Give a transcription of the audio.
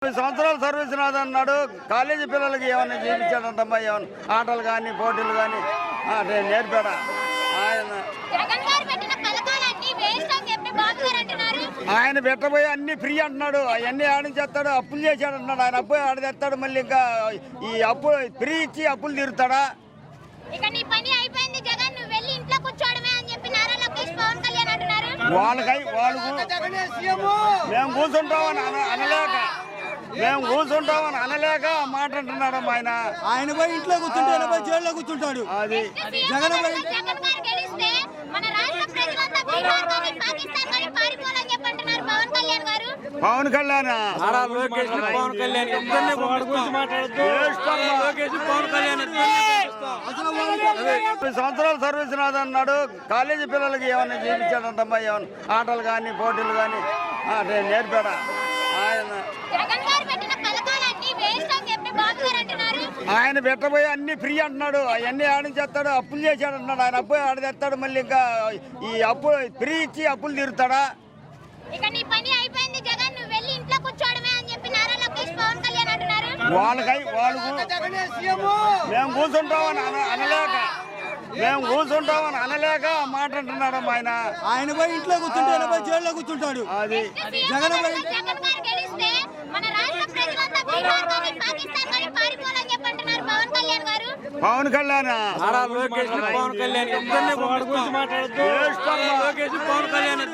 సంవత్సరాలు service నాదన్నాడు. College పిల్లలకి ఏమన్నా చూపించాడంటమ్మా, ఏమన్నా ఆటలు కానీ పోటీలు కానీ నేర్పాడా ఆయన? ఆయన పెట్టబోయి అన్ని ఫ్రీ అంటున్నాడు. అవన్నీ ఆడించేస్తాడు, అప్పులు చేశాడు అంటున్నాడు. ఆయన అప్పు ఆడదేస్తాడు, మళ్ళీ ఇంకా ఈ అప్పు ఫ్రీ ఇచ్చి అప్పులు తీరుతాడా? వాళ్ళకై మేము కూర్చుంటామని అనలేక మాట అంటున్నాడమ్మా ఆయన. ఆయన పోయి ఇంట్లో కూర్చుంటాడు, పోయి జైల్లో కూర్చుంటాడు. అది జగన్ పవన్ కళ్యాణ్ సంవత్సరాలు సర్వీస్ నాదన్నాడు. కాలేజీ పిల్లలకి ఏమన్నా చూపించాడంటమ్మా, ఏమన్నా ఆటలు కానీ పోటీలు కానీ నేర్పాడా ఆయన? ఆయన పెట్టబోయి అన్ని ఫ్రీ అంటున్నాడు. అవన్నీ ఆడించేస్తాడు, అప్పులు చేశాడు అంటున్నాడు. ఆయన అప్పు ఆడదేస్తాడు, మళ్ళీ ఇంకా ఈ అప్పు ఫ్రీ ఇచ్చి అప్పులు తీరుతాడా? వాళ్ళకై మేము కూర్చుంటామని అనలేక మాట అంటున్నాడమ్మా ఆయన. ఆయన పోయి ఇంట్లో కూర్చుంటాడు, పోయి జైల్లో కూర్చుంటాడు. అది జగన్ పవన్ కళ్యాణ్ పవన్ కళ్యాణ్